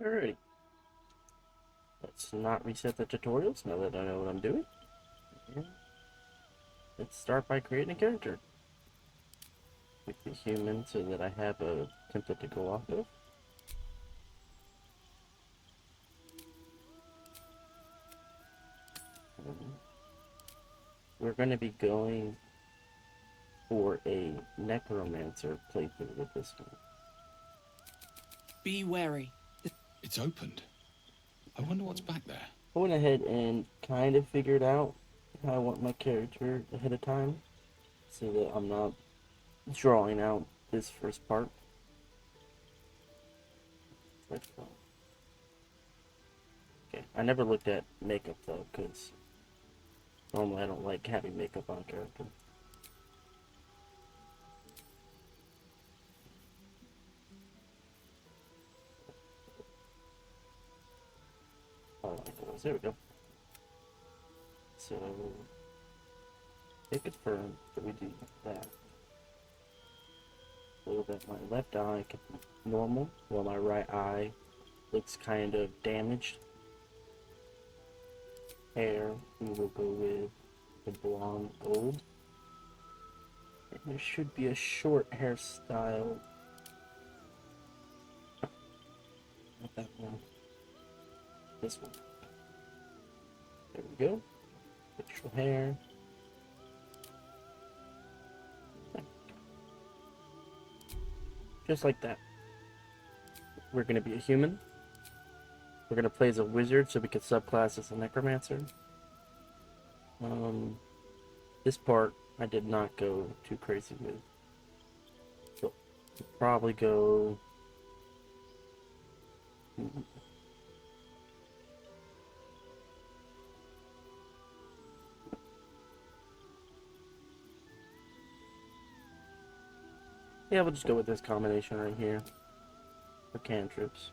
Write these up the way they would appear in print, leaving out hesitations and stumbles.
Alrighty, let's not reset the tutorials now that I know what I'm doing. And let's start by creating a character. Pick the human so that I have a template to go off of. We're going to be going for a Necromancer playthrough with this one. Be wary. It's opened. I wonder what's back there. I went ahead and kind of figured out how I want my character ahead of time so that I'm not drawing out this first part. Okay, I never looked at makeup though, because normally I don't like having makeup on a character. There we go. So, it confirmed that we do that. So that my left eye can be normal, while my right eye looks kind of damaged. Hair, we will go with the blonde gold. And there should be a short hairstyle. Not that one. This one. There we go. Facial hair. Just like that. We're going to be a human. We're going to play as a wizard so we can subclass as a necromancer. This part I did not go too crazy with. So we'll probably go... Yeah, we'll just go with this combination right here for cantrips.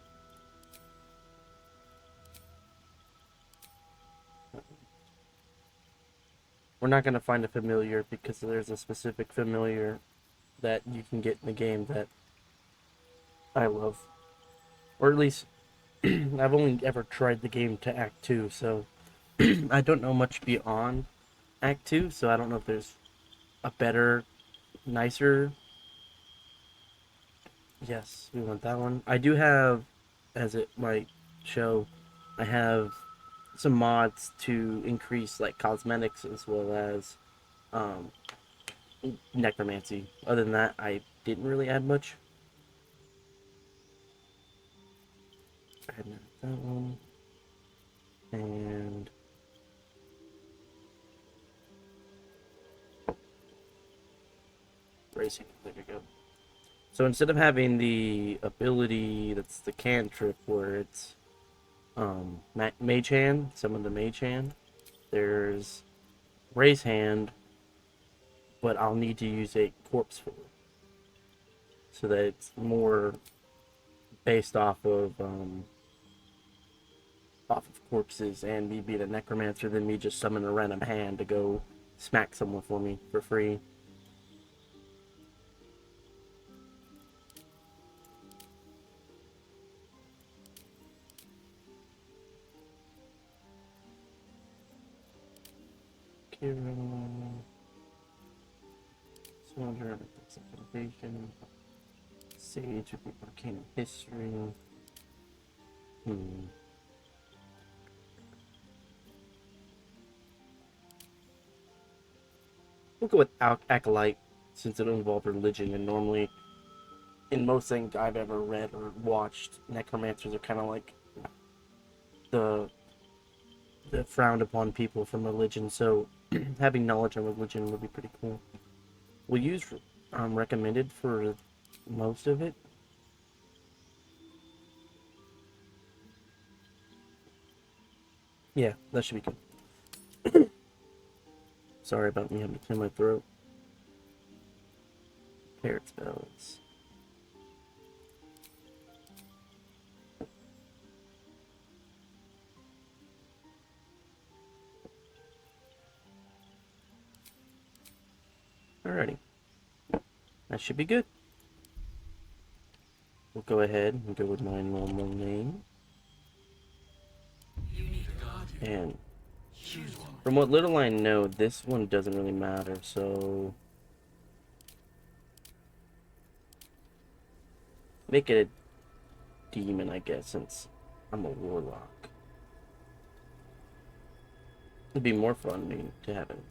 We're not going to find a familiar because there's a specific familiar that you can get in the game that I love. Or at least, I've only ever tried the game to Act 2, so I don't know much beyond Act 2, so I don't know if there's a better, nicer... Yes, we want that one. I do have, as it might show, I have some mods to increase like cosmetics as well as necromancy. Other than that, I didn't really add much. I had that one. And racing, there we go. So instead of having the ability that's the cantrip where it's Mage Hand, summon the Mage Hand, there's Raise Hand, but I'll need to use a corpse for it. So that it's more based off of corpses and me being a necromancer than me just summon a random hand to go smack someone for me for free. Soldier, Innovation, Sage of Arcane History. We'll go with Acolyte since it'll involve religion, and normally in most things I've ever read or watched, necromancers are kind of like the frowned upon people from religion, so having knowledge on religion would be pretty cool. We'll use recommended for most of it. Yeah, that should be good. Sorry about me having to clear my throat. Parrot spells. Alrighty. That should be good. We'll go ahead and go with my normal name. And from what little I know, this one doesn't really matter, so make it a demon, I guess, since I'm a warlock. It'd be more fun to have it.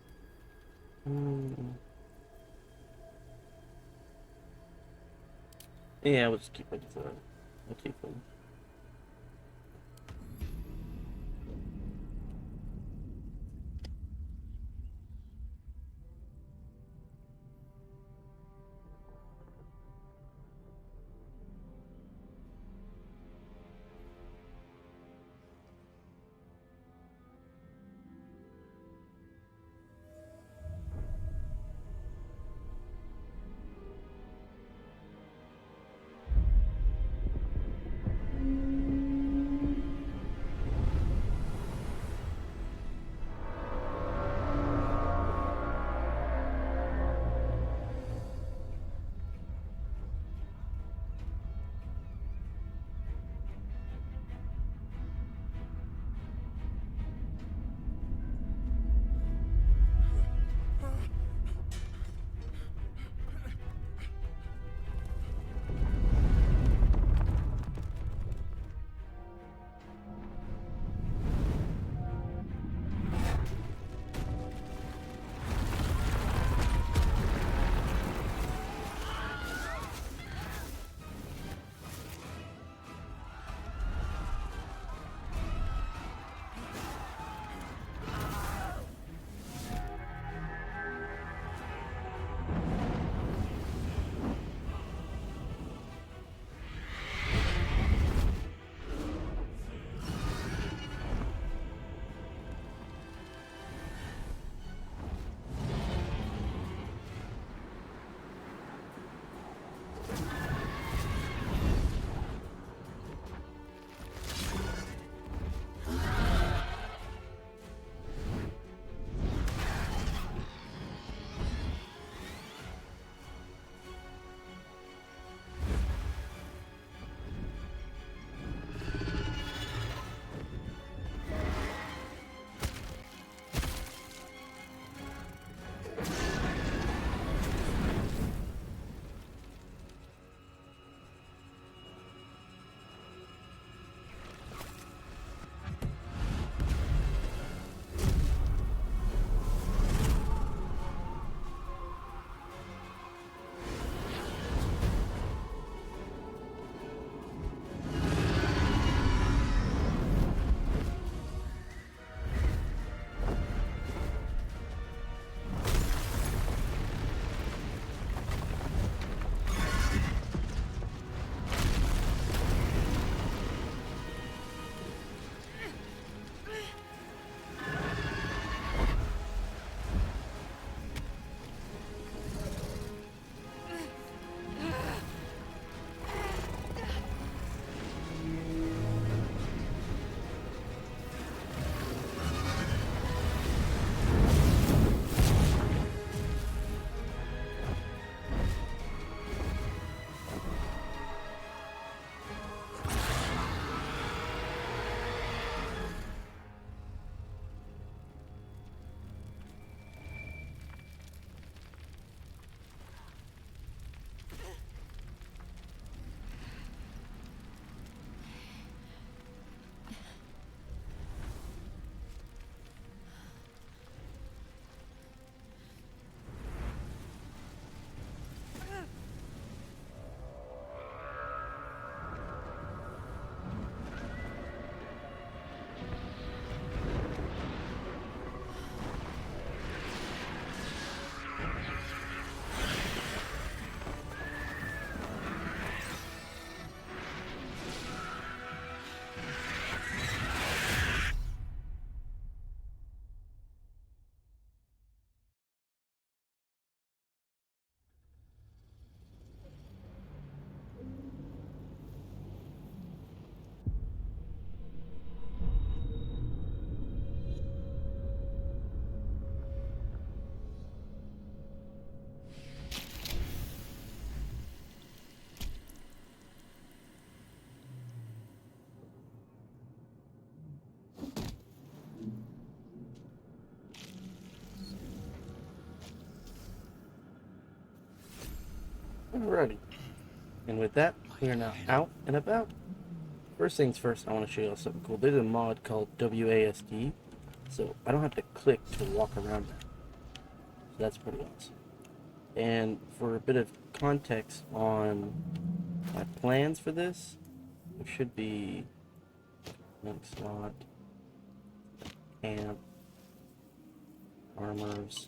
Yeah, we'll just keep it as a tiefling. Alrighty. And with that, we are now out and about. First things first, I want to show you something cool. There's a mod called WASD, so I don't have to click to walk around that. So that's pretty awesome. And for a bit of context on my plans for this, there should be next slot, camp, armors,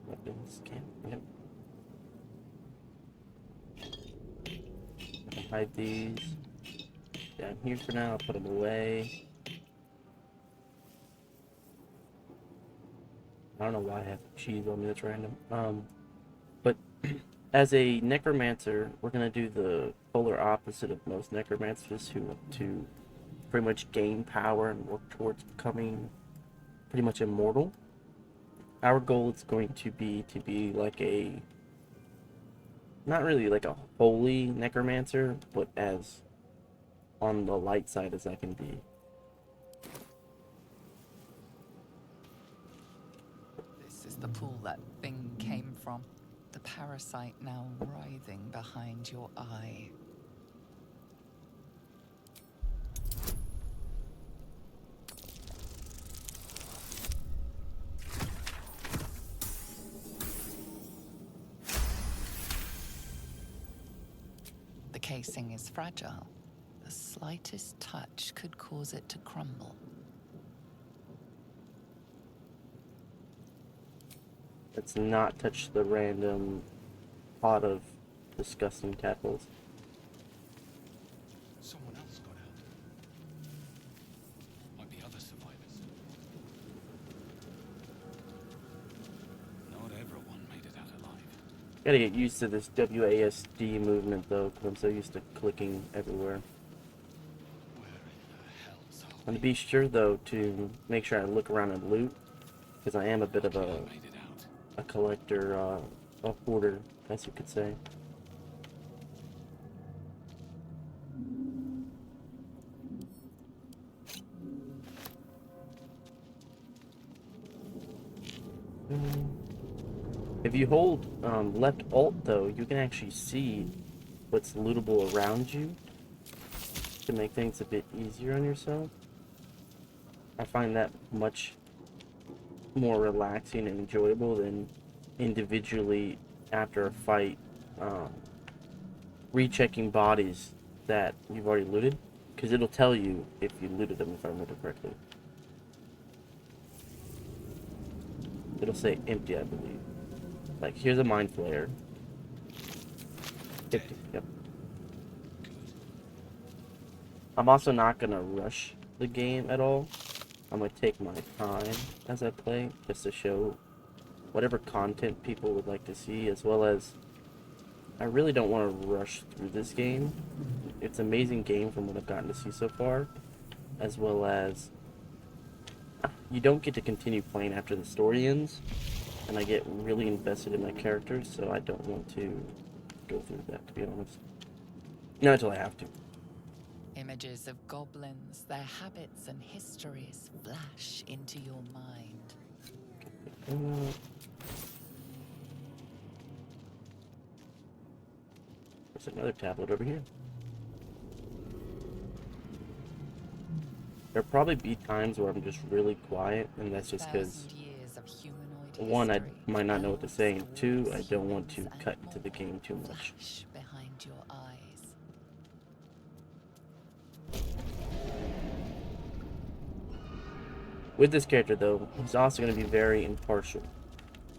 weapons, camp, yep. I can hide these down here for now, I'll put them away. I don't know why I have cheese on me, that's random. But as a necromancer, we're gonna do the polar opposite of most necromancers who want to pretty much gain power and work towards becoming pretty much immortal. Our goal is going to be like a, not really like a holy necromancer, but as on the light side as I can be. This is the pool that thing came from. The parasite now writhing behind your eye. The casing is fragile. The slightest touch could cause it to crumble. Let's not touch the random pot of disgusting tadpoles. Someone else got out. Might be other survivors. Not everyone made it out alive. Gotta get used to this WASD movement though, because I'm so used to clicking everywhere. Where in the hell's are And to we? be sure though to make sure I look around and loot, because I am a bit of Lucky a I made it out. collector, a hoarder, as you could say. If you hold left alt though, you can actually see what's lootable around you to make things a bit easier on yourself. I find that much more relaxing and enjoyable than individually after a fight rechecking bodies that you've already looted, because it'll tell you if you looted them, if I remember correctly. It'll say empty, I believe. Like, here's a mind flayer. Empty, yep. I'm also not gonna rush the game at all. I'm gonna take my time as I play, just to show whatever content people would like to see, as well as I really don't want to rush through this game. It's an amazing game from what I've gotten to see so far, as well as you don't get to continue playing after the story ends, and I get really invested in my characters, so I don't want to go through that, to be honest. Not until I have to. Images of goblins, their habits and histories flash into your mind. There's another tablet over here. There'll probably be times where I'm just really quiet, and that's just because, 1,000 years of humanoid one, I history, might not know what to say, and two, I elves, don't want to humans, cut and into the more game too much. flash behind your eyes. With this character, though, he's also going to be very impartial.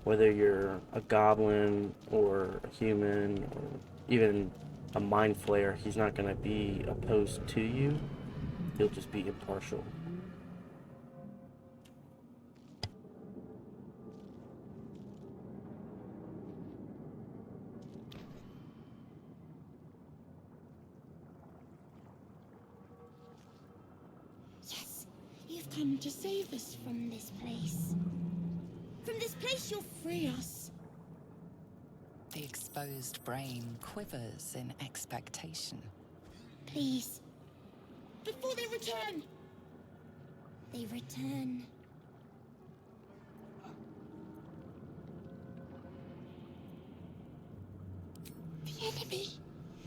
Whether you're a goblin, or a human, or even a mind flayer, he's not going to be opposed to you. He'll just be impartial. Yes, you've come to save us from this place. From this place, you'll free us. The exposed brain quivers in expectation. Please. Before they return. They return. enemy.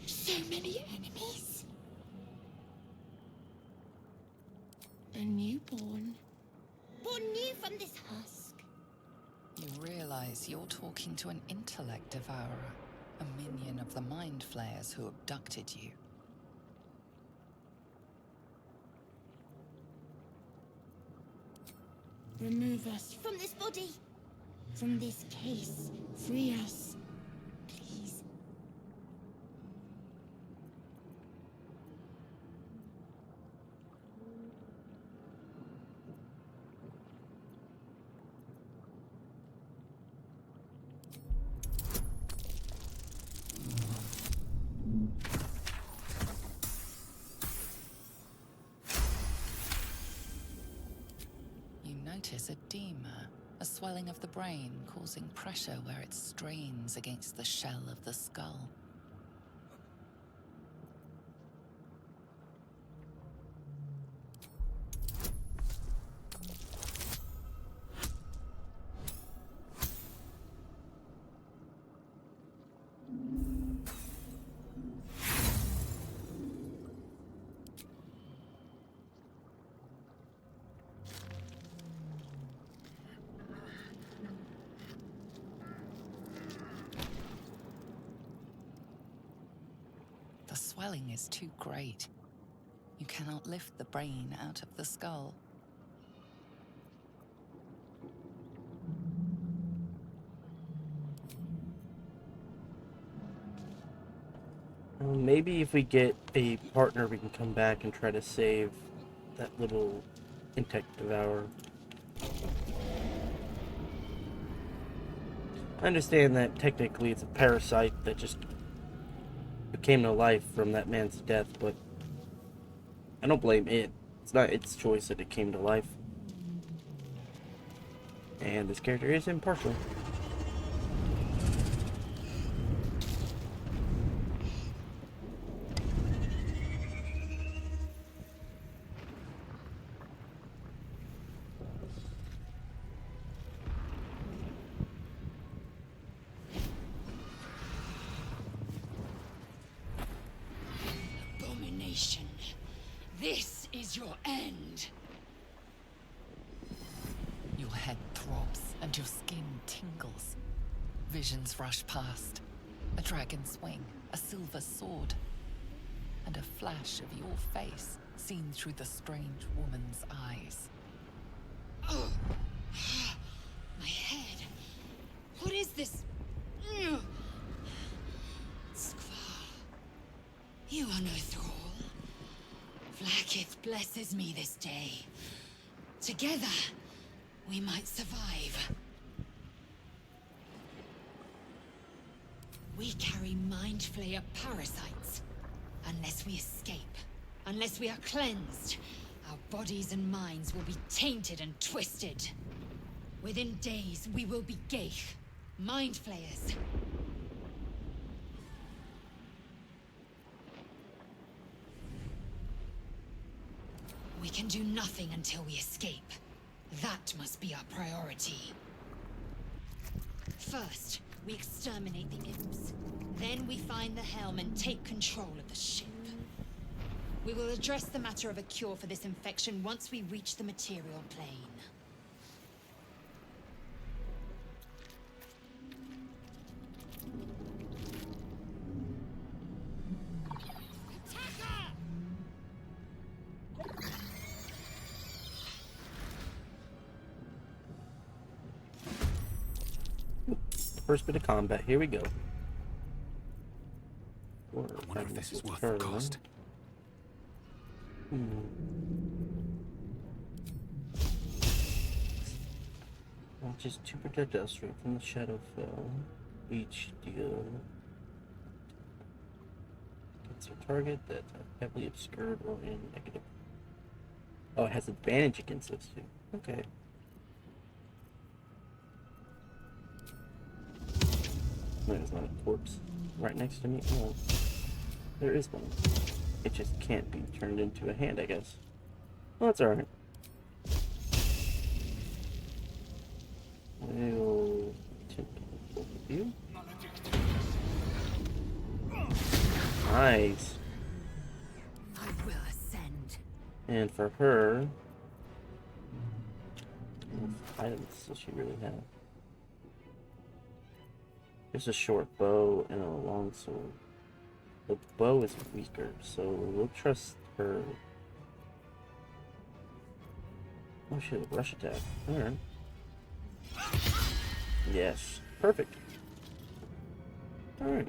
So many enemies. A newborn. Born new from this husk. You realize you're talking to an intellect devourer, a minion of the mind flayers who abducted you. Remove us from this body. From this case. Free us. Please. You notice edema, a swelling of the brain causing pressure where it strains against the shell of the skull. The swelling is too great. You cannot lift the brain out of the skull. Maybe if we get a partner, we can come back and try to save that little insect devourer. I understand that technically it's a parasite that just came to life from that man's death, but I don't blame it. It's not its choice that it came to life. And this character is impartial. Abomination. This is your end. Your head throbs and your skin tingles. Visions rush past. A dragon's wing, a silver sword, and a flash of your face seen through the strange woman's eyes. Oh. My head. What is this? Skvar. You are no thrall. Vlaakith blesses me this day. Together, we might survive. We carry Mind Flayer parasites. Unless we escape, unless we are cleansed, our bodies and minds will be tainted and twisted. Within days, we will be Geich, Mind Flayers. We can do nothing until we escape. That must be our priority. First, we exterminate the imps. Then we find the helm and take control of the ship. We will address the matter of a cure for this infection once we reach the material plane. First bit of combat, here we go. I wonder if this is worth the cost. Just to protect us right from the Shadowfell. Each deal against a target that's heavily obscured or in negative. Oh, it has advantage against us too. Okay. There's not a corpse right next to me. Oh, there is one. It just can't be turned into a hand, I guess. Well, that's alright. We'll attempt to overview. Nice. I will ascend. And for her, what items does she really have? There's a short bow and a long sword. The bow is weaker, so we'll trust her. Oh shit, rush attack. Alright. Yes. Perfect. Alright.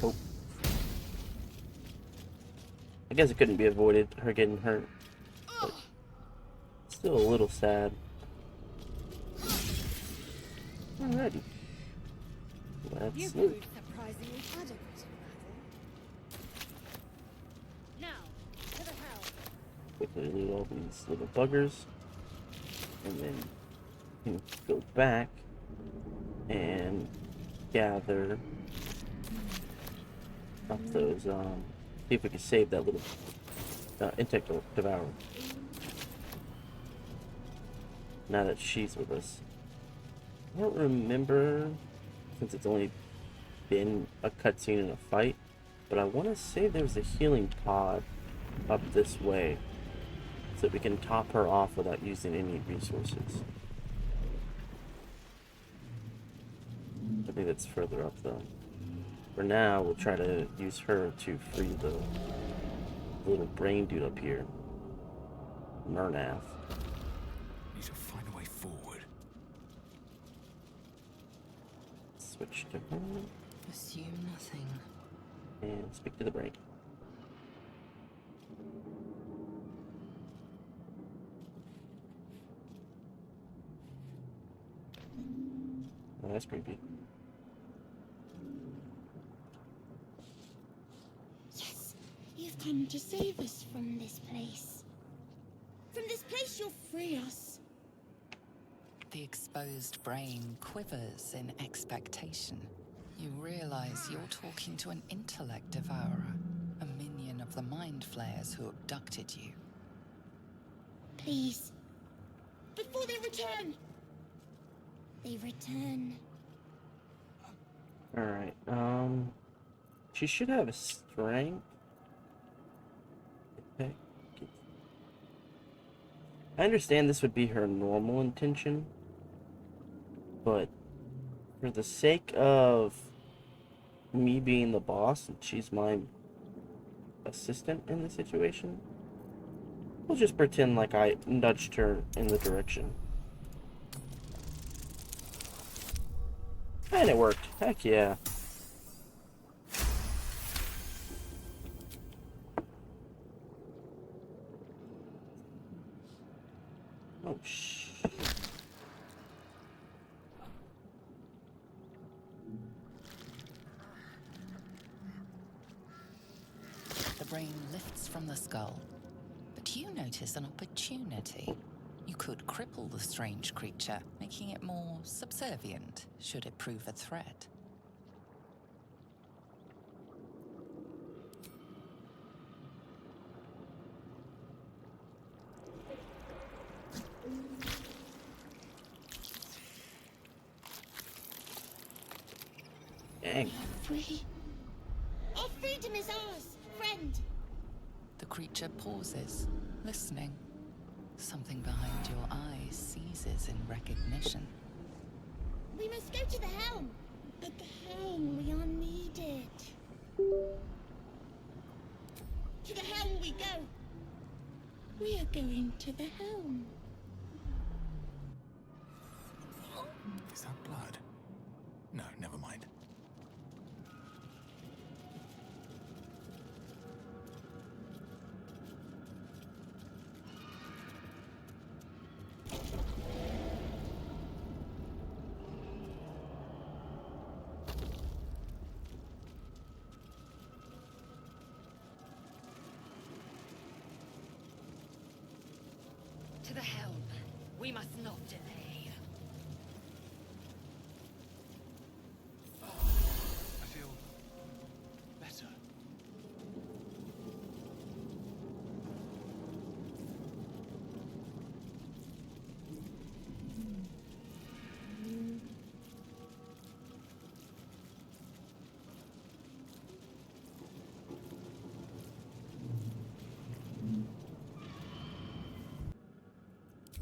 Oh. I guess it couldn't be avoided, her getting hurt. But still a little sad. Alrighty. Let's You loot. proved surprisingly adequate in battle. Now, to the hell. Quickly loot all these little buggers. And then you can go back and gather up those, see if we can save that little insect devourer. Now that she's with us. I don't remember, since it's only been a cutscene in a fight, but I want to say there's a healing pod up this way, so that we can top her off without using any resources. I think that's further up though. For now, we'll try to use her to free the little brain dude up here, Murnath. Need to find a way forward. Switch to her Assume nothing. and speak to the brain. Oh, that's creepy. Yes, you've come to save us from this place. From this place, you'll free us. The exposed brain quivers in expectation. You realize you're talking to an intellect devourer, a minion of the mind flayers who abducted you. Please. Before they return. They return. Alright, she should have a strength. Okay. I understand this would be her normal intention, but for the sake of me being the boss and she's my assistant in the situation, we'll just pretend like I nudged her in the direction. And it worked. Heck yeah. Oh, The brain lifts from the skull, but you notice an opportunity. You could cripple the strange creature, making it more subservient, should it prove a threat. dang. Free. Our freedom is ours, friend. The creature pauses, listening. Something behind your eyes seizes in recognition. We must go to the helm. At the helm, we are needed. To the helm we go. We are going to the helm. Is that blood? No, never mind. To the helm. We must not delay. I feel better.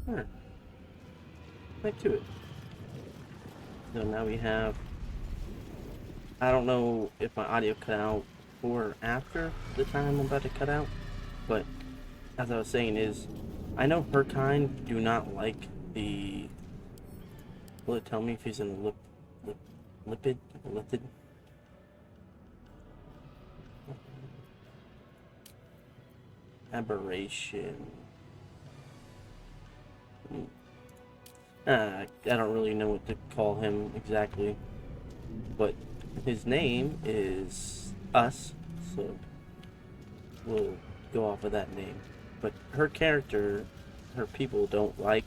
Alright. Back to it. So now we have, I don't know if my audio cut out before or after the time I'm about to cut out, but as I was saying is, I know her kind do not like the, will it tell me if he's in a lipid? Aberration. I don't really know what to call him exactly, but his name is Us, so we'll go off of that name. But her character, her people don't like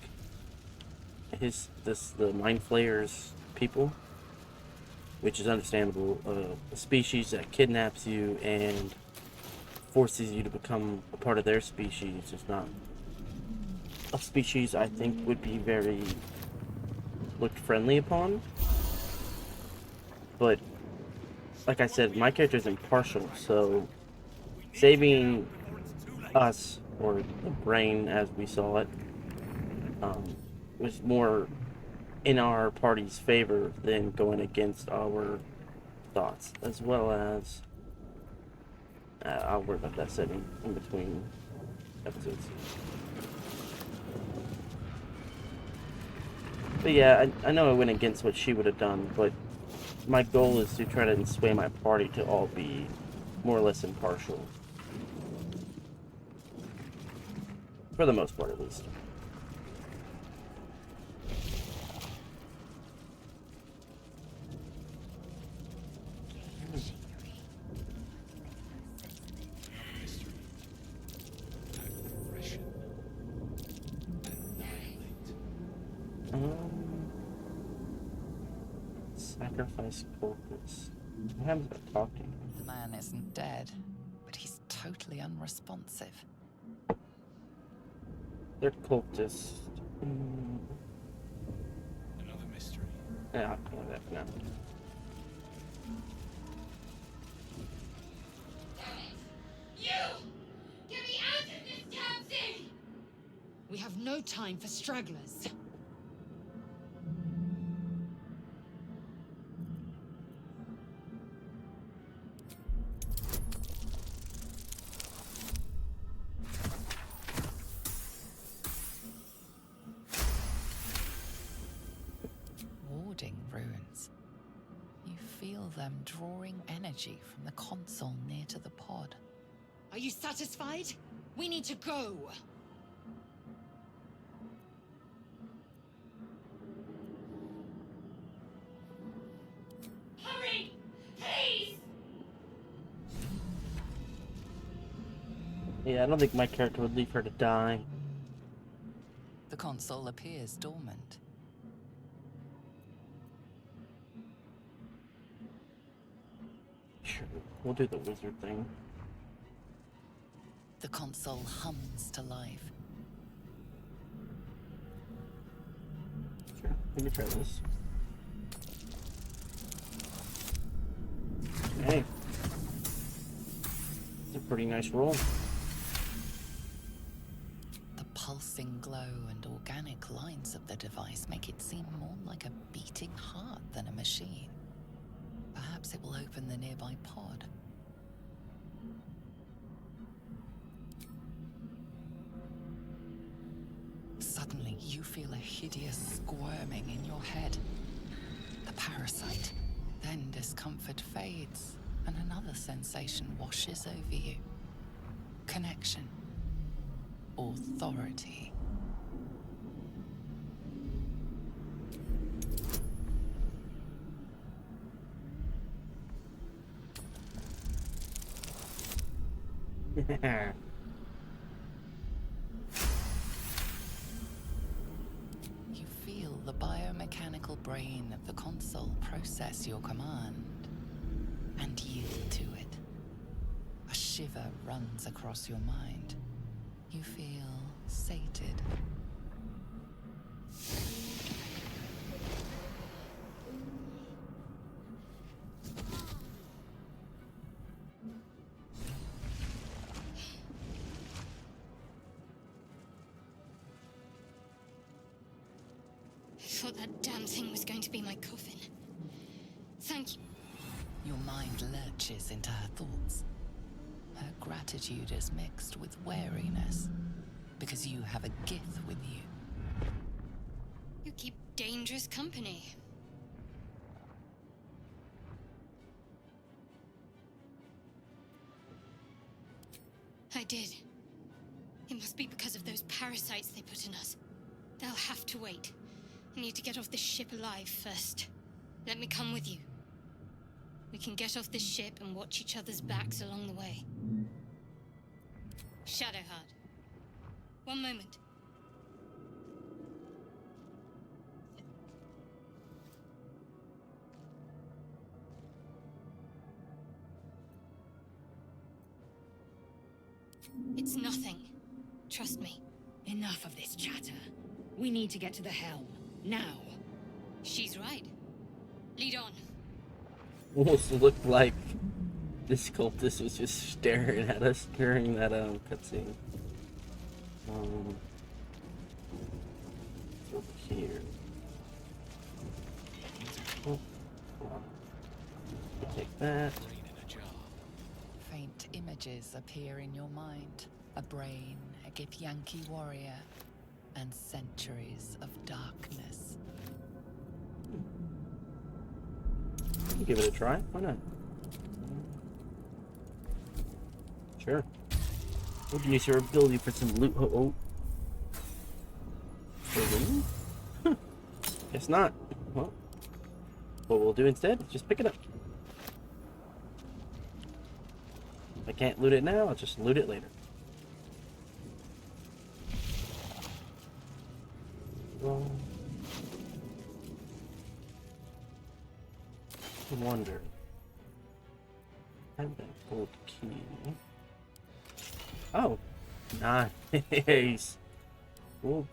the Mind Flayers people, which is understandable. A species that kidnaps you and forces you to become a part of their species is not a species I think would be very looked friendly upon. But like I said, my character is impartial, so saving Us, or the brain as we saw it, was more in our party's favor than going against our thoughts, as well as I'll worry about that setting in between episodes. But yeah, I know I went against what she would have done, but my goal is to try to sway my party to all be more or less impartial. For the most part, at least. Sacrifice cultists. What happens if I talk to him? The man isn't dead, but he's totally unresponsive. They're cultists. Another mystery. Yeah, I'll call that for now. You! Get me out of this damn thing! We have no time for stragglers. Warding runes. You feel them drawing energy from the console near to the pod. Are you satisfied? We need to go. Hurry! Please! Yeah, I don't think my character would leave her to die. The console appears dormant. Sure, we'll do the wizard thing. The console hums to life. Sure, let me try this. Okay. It's a pretty nice roll. The pulsing glow and organic lines of the device make it seem more like a beating heart than a machine. Perhaps it will open the nearby pod. Suddenly, you feel a hideous squirming in your head. The parasite. Then discomfort fades, and another sensation washes over you. Connection. Authority. You feel the biomechanical brain of the console process your command and yield to it. A shiver runs across your mind. You feel sated. thought that damn thing was going to be my coffin. Thank you. Your mind lurches into her thoughts. Her gratitude is mixed with wariness, because you have a Gith with you. You keep dangerous company. I did. It must be because of those parasites they put in us. They'll have to wait. I need to get off this ship alive first. Let me come with you. We can get off this ship and watch each other's backs along the way. Shadowheart. One moment. It's nothing. Trust me. Enough of this chatter. We need to get to the helm. Now. She's right. Lead on. Almost looked like this cultist was just staring at us during that cutscene. It's over here. Oh, hold on. We'll take that. Brain in a jar. Faint images appear in your mind. A brain, a Githyanki warrior, and centuries of darkness. We'll give it a try. Why not? Sure. We can use your ability for some loot. Oh. Balloon? Huh. Guess not. Well, what we'll do instead is just pick it up. If I can't loot it now, I'll just loot it later. Well, I wonder. I have that gold key. Oh, nice. We'll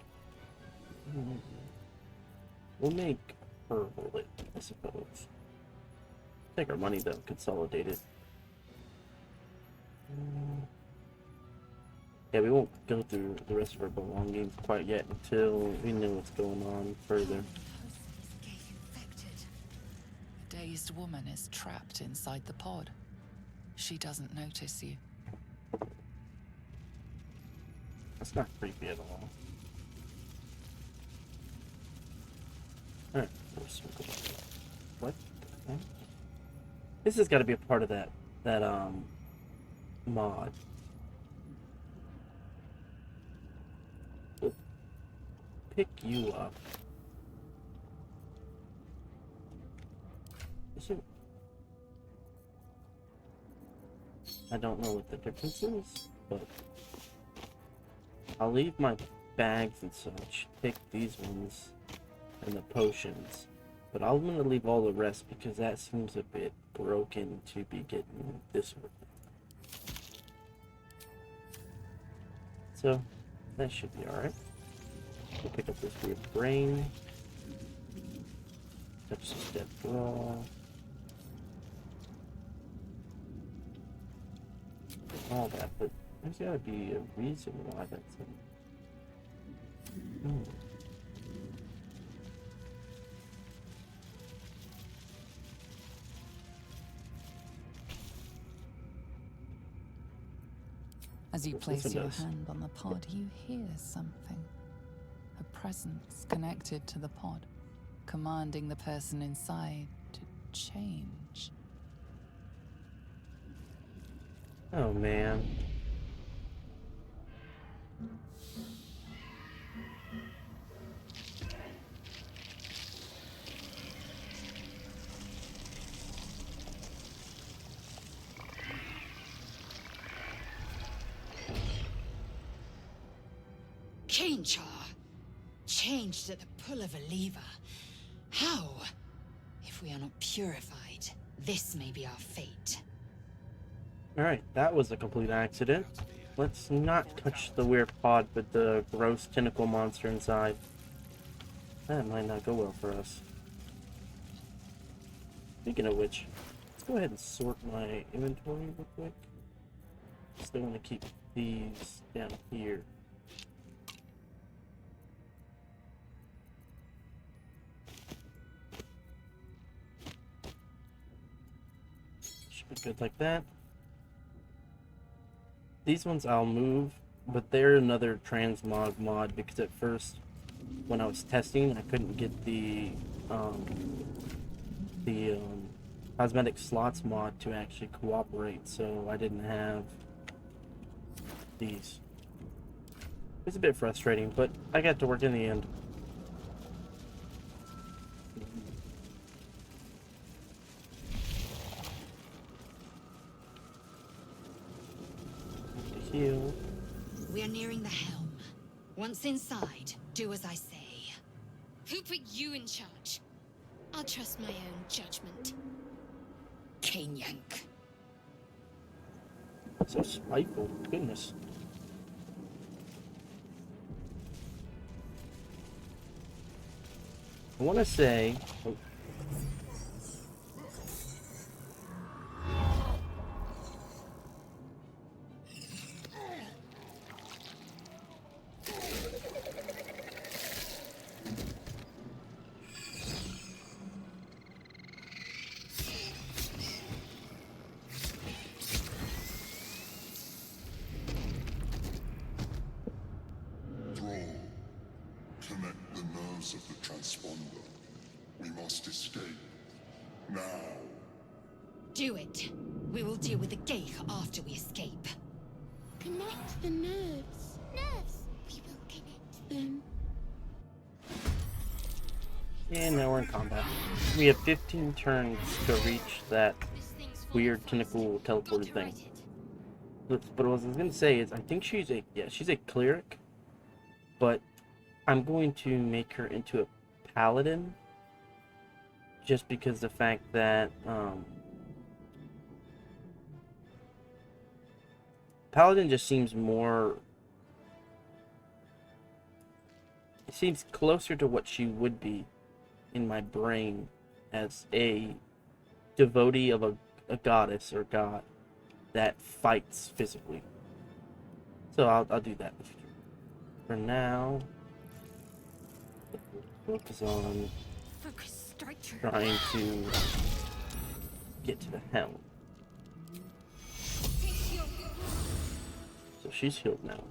make her hold it, I suppose. Take our money though, consolidate it. Yeah, we won't go through the rest of our belongings quite yet until we know what's going on further. A dazed woman is trapped inside the pod. She doesn't notice you. That's not creepy at all. Alright, what the heck? This has got to be a part of that mod. We'll pick you up. Is it? I don't know what the difference is, but I'll leave my bags and such. Pick these ones and the potions, but I'm gonna leave all the rest because that seems a bit broken to be getting this one. So that should be alright. We'll pick up this weird brain. Touch this dead brawl. All that, but there's gotta be a reason why that's in. As you This place one your does. hand on the pod, you hear something. A presence connected to the pod, commanding the person inside to change. Oh man. Change her. Changed at the pull of a lever. How? If we are not purified, this may be our fate. Alright, that was a complete accident. Let's not touch the weird pod with the gross tentacle monster inside. That might not go well for us. Speaking of which, let's go ahead and sort my inventory real quick. Still want to keep these down here. good like that. These ones I'll move, but they're another transmog mod because at first, when I was testing, I couldn't get the cosmetic slots mod to actually cooperate, so I didn't have these. It's a bit frustrating, but I got to work in the end. To heal. We are nearing the helm. Once inside, do as I say. Who put you in charge? I'll trust my own judgment. Cane yank. So spiteful, goodness. I want to say... Oh. Connect the nerves of the transponder. We must escape. Now. Do it. We will deal with the Geich after we escape. Connect the nerves. Nerves. We will connect them. And now we're in combat. We have 15 turns to reach that weird tentacle teleported thing. But what I was gonna say is, I think she's a cleric, but I'm going to make her into a paladin, just because the fact that paladin just seems more. It seems closer to what she would be in my brain as a devotee of a goddess or god that fights physically. So I'll do that in the future. For now, focus on Focus, striker. trying to get to the helm. So she's healed now.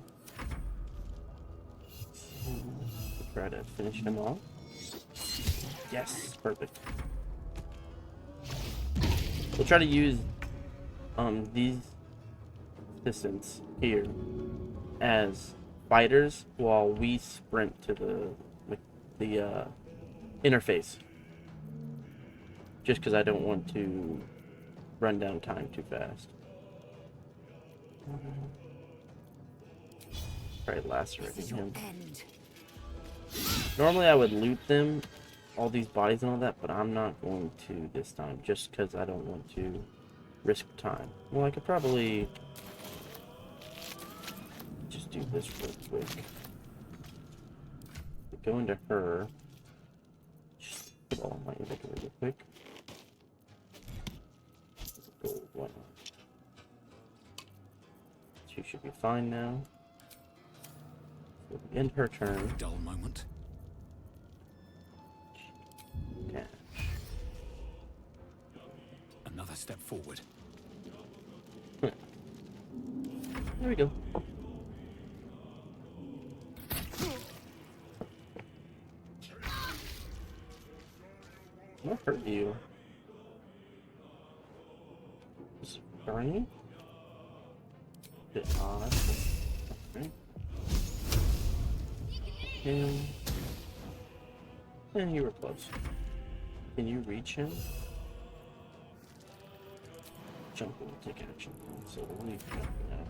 Try to finish him off. Yes, perfect. We'll try to use these assistants here as fighters while we sprint to the interface. Just because I don't want to run down time too fast. Try lacerating him. Normally I would loot them, all these bodies and all that, but I'm not going to this time, just because I don't want to risk time. Well, I could probably just do this real quick. Go into her. Just put all my inventory real quick. Gold, why not? She should be fine now. So we end her turn. Dull moment. Cash. Another step forward. There we go. What hurt you? Is it burning? Bit odd. Okay. And you were close. Can you reach him? Jump will take action. So we'll leave jumping out.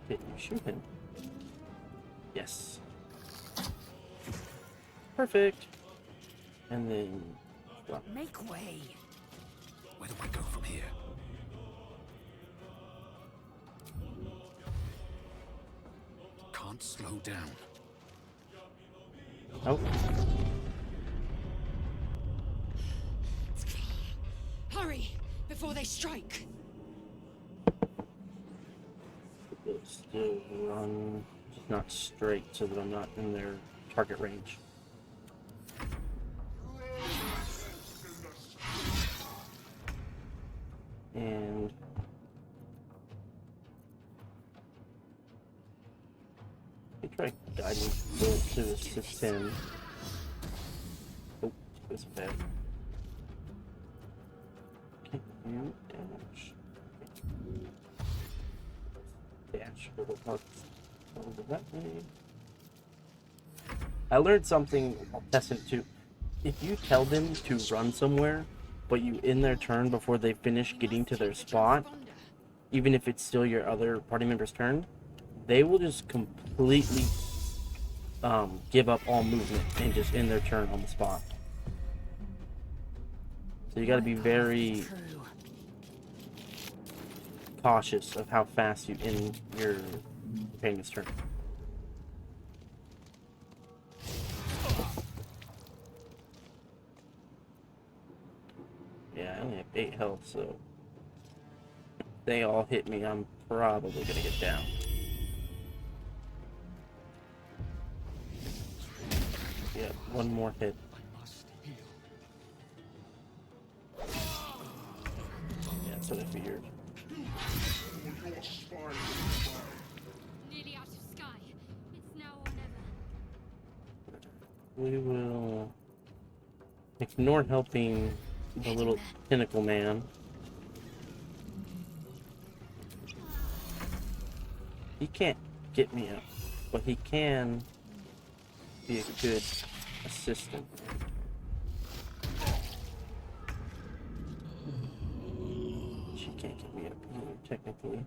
Did you shoot him? Yes. Perfect. And then drop. Make way. Where do I go from here? Can't slow down. Oh, Hurry, before they strike. still run, just not straight, so that I'm not in their target range. And he tried guiding me to assist him. Oh, this bad. Can you dash? Dash for the parts over that way. I learned something Tessent too. If you tell them to run somewhere, but you end their turn before they finish getting to their spot, even if it's still your other party member's turn, they will just completely give up all movement and just end their turn on the spot. So you got to be very cautious of how fast you end your companion's turn. Yeah, I only have 8 health, so if they all hit me, I'm probably gonna get down. Yeah, one more hit. Yeah, that's what I figured. Nearly out of sky. It's now or never. We will ignore helping the little tentacle man. He can't get me up, but he can be a good assistant. She can't get me up either, technically.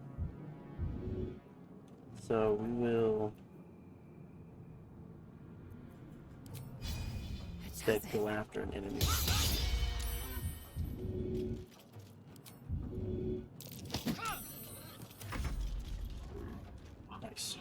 So we will instead go after an enemy. Nice.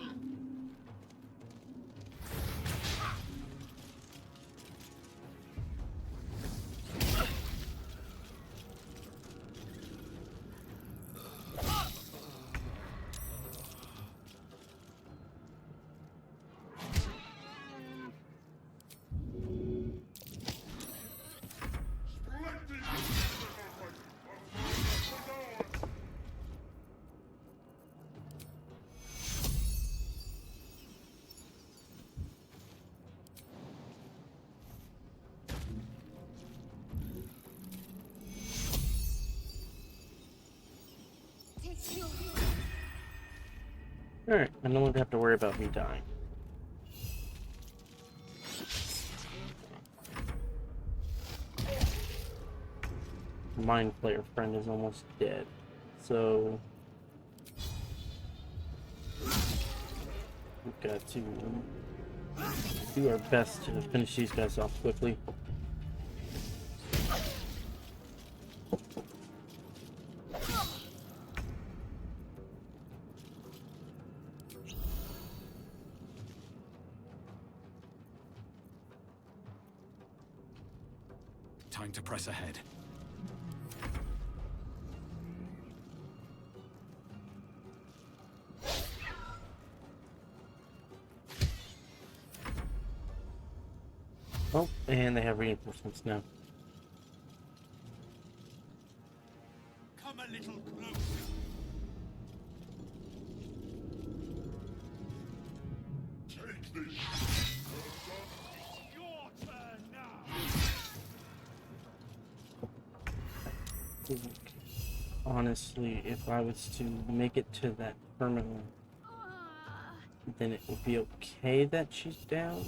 Alright, I no longer have to worry about me dying. Mind Flayer friend is almost dead, so we've got to do our best to finish these guys off quickly. Time to press ahead. Oh, and they have reinforcements now. Come a little closer. Take this. Your turn now. Honestly, if I was to make it to that terminal, then it would be okay that she's down.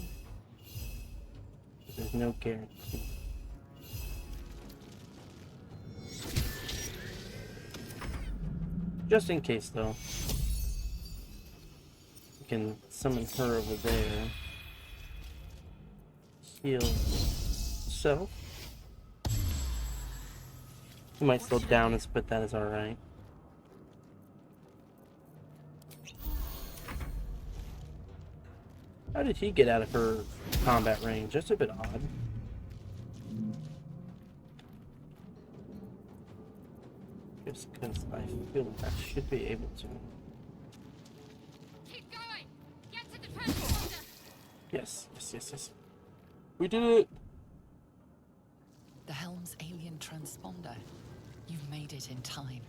There's no guarantee. Just in case, though, we can summon her over there. Heal self. He might slow down us, but that is alright. How did he get out of her combat range? That's a bit odd. Just because I feel like I should be able to. Keep going! Get to the transponder! Yes. We did it! The helm's alien transponder. You've made it in time.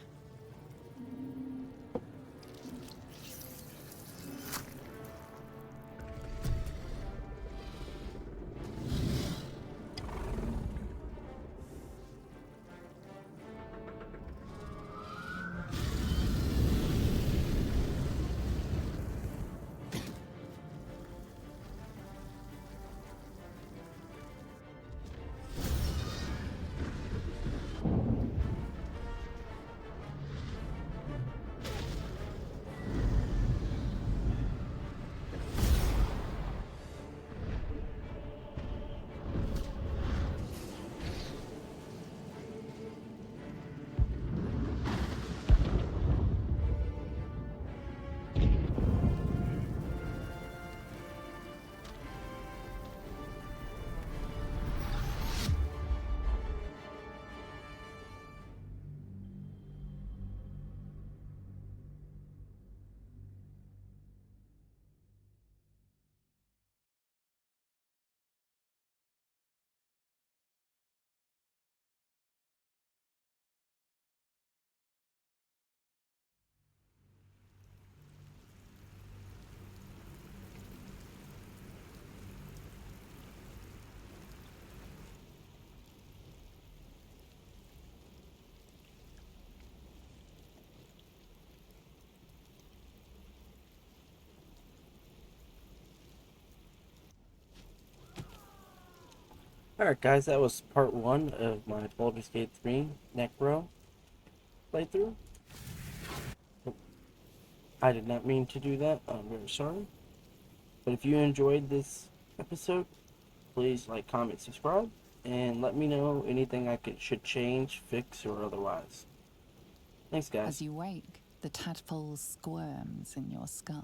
Alright guys, that was part 1 of my Baldur's Gate 3 Necro playthrough. I did not mean to do that, I'm very sorry. But if you enjoyed this episode, please like, comment, subscribe, and let me know anything should change, fix, or otherwise. Thanks guys. As you wake, the tadpole squirms in your skull.